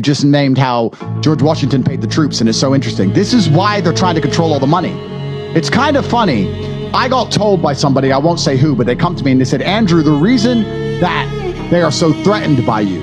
just named how George Washington paid the troops, and it's so interesting. This is why they're trying to control all the money. It's kind of funny. I got told by somebody, I won't say who, but they come to me and they said, Andrew, the reason that they are so threatened by you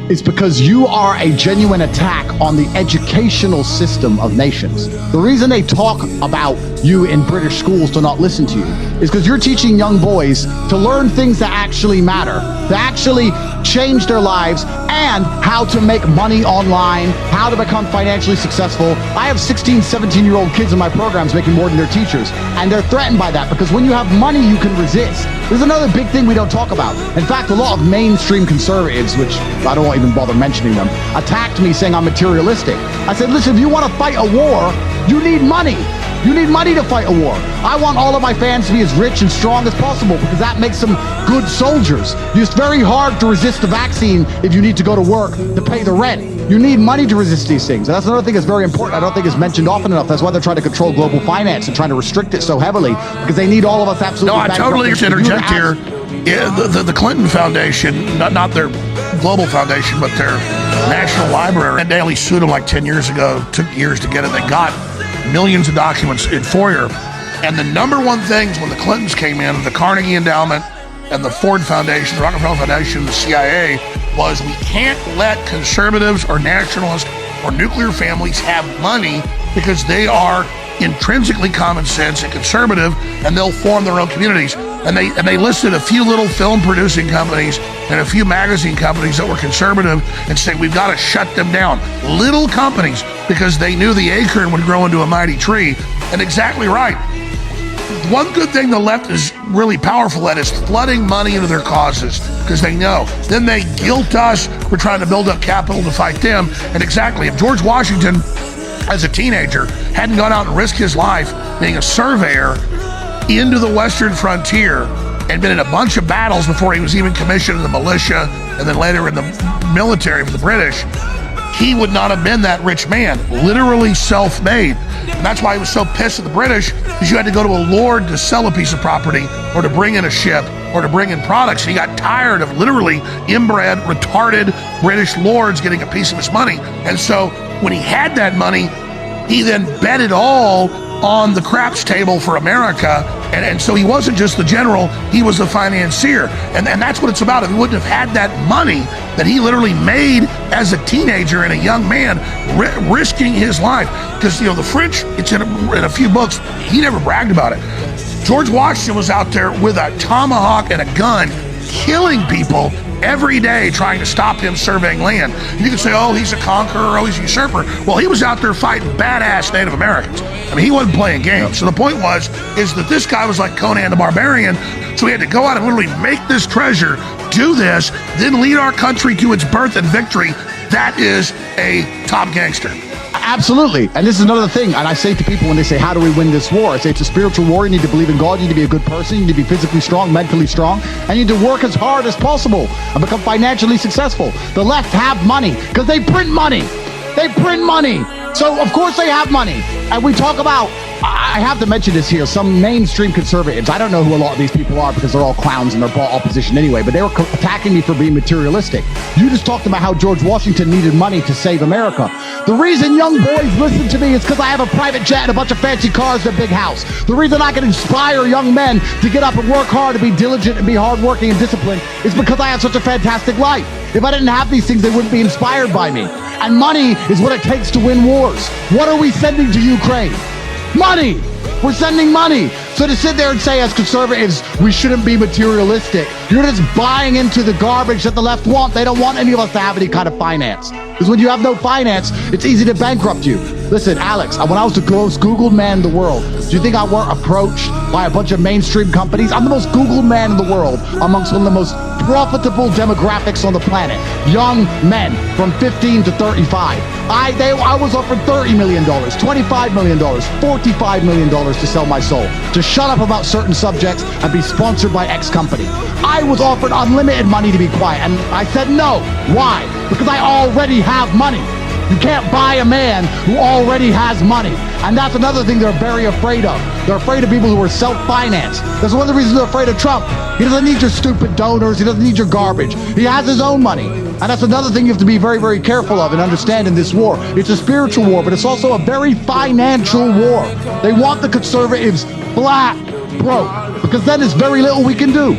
is because you are a genuine attack on the educational system of nations. The reason they talk about you in British schools to not listen to you is because you're teaching young boys to learn things that actually matter, that actually change their lives, and how to make money online, how to become financially successful. I have 16, 17-year-old kids in my programs making more than their teachers, and they're threatened by that because when you have money, you can resist. There's another big thing we don't talk about. In fact, a lot of mainstream conservatives, which I don't even bother mentioning them, attacked me saying I'm materialistic. I said, listen, if you want to fight a war, you need money. You need money to fight a war. I want all of my fans to be as rich and strong as possible because that makes them good soldiers. It's very hard to resist the vaccine if you need to go to work to pay the rent. You need money to resist these things. And that's another thing that's very important. I don't think it's mentioned often enough. That's why they're trying to control global finance and trying to restrict it so heavily because they need all of us absolutely. No, I totally interject here. Yeah, the Clinton Foundation, not their global foundation, but their National Library, and they only sued them like 10 years ago. Took years to get it. They got millions of documents in FOIA. And the number one things when the Clintons came in, the Carnegie Endowment and the Ford Foundation, the Rockefeller Foundation, the CIA, was we can't let conservatives or nationalists or nuclear families have money because they are intrinsically common sense and conservative, and they'll form their own communities. And they listed a few little film producing companies and a few magazine companies that were conservative and said we've got to shut them down. Little companies, because they knew the acorn would grow into a mighty tree. And exactly right. One good thing the left is really powerful at is flooding money into their causes because they know. Then they guilt us for trying to build up capital to fight them. And exactly, if George Washington, as a teenager, hadn't gone out and risked his life being a surveyor into the western frontier and been in a bunch of battles before he was even commissioned in the militia and then later in the military for the British, he would not have been that rich man, literally self-made. And that's why he was so pissed at the British, because you had to go to a lord to sell a piece of property or to bring in a ship or to bring in products. And he got tired of literally inbred, retarded British lords getting a piece of his money. And so when he had that money, he then bet it all on the craps table for America. And so he wasn't just the general, he was the financier. And that's what it's about. If he wouldn't have had that money that he literally made as a teenager and a young man, risking his life. Because, you know, the French, it's in a few books, he never bragged about it. George Washington was out there with a tomahawk and a gun, killing people every day trying to stop him surveying land. You can say, oh, he's a conqueror, oh, he's a usurper. Well, he was out there fighting badass Native Americans. I mean, he wasn't playing games. So the point is that this guy was like Conan the Barbarian. So he had to go out and literally make this treasure, do this, then lead our country to its birth and victory. That is a top gangster. Absolutely. And this is another thing. And I say to people when they say, how do we win this war? I say it's a spiritual war. You need to believe in God. You need to be a good person. You need to be physically strong, mentally strong. And you need to work as hard as possible and become financially successful. The left have money because they print money. They print money. So, of course, they have money. And we talk about, I have to mention this here, some mainstream conservatives. I don't know who a lot of these people are because they're all clowns and they're bought opposition anyway, but they were attacking me for being materialistic. You just talked about how George Washington needed money to save America. The reason young boys listen to me is because I have a private jet and a bunch of fancy cars and a big house. The reason I can inspire young men to get up and work hard and be diligent and be hardworking and disciplined is because I have such a fantastic life. If I didn't have these things, they wouldn't be inspired by me. And money is what it takes to win wars. What are we sending to Ukraine? Money! We're sending money. So to sit there and say as conservatives, we shouldn't be materialistic, you're just buying into the garbage that the left want. They don't want any of us to have any kind of finance. Because when you have no finance, it's easy to bankrupt you. Listen, Alex, when I was the most Googled man in the world, do you think I weren't approached by a bunch of mainstream companies? I'm the most Googled man in the world amongst one of the most profitable demographics on the planet. Young men from 15 to 35. I was offered $30 million, $25 million, $45 million to sell my soul, to shut up about certain subjects and be sponsored by X company. I was offered unlimited money to be quiet, and I said no. Why? Because I already have money. You can't buy a man who already has money. And that's another thing they're very afraid of. They're afraid of people who are self-financed. That's one of the reasons they're afraid of Trump. He doesn't need your stupid donors. He doesn't need your garbage. He has his own money. And that's another thing you have to be very, very careful of and understand in this war. It's a spiritual war, but it's also a very financial war. They want the conservatives flat broke, because then there's very little we can do.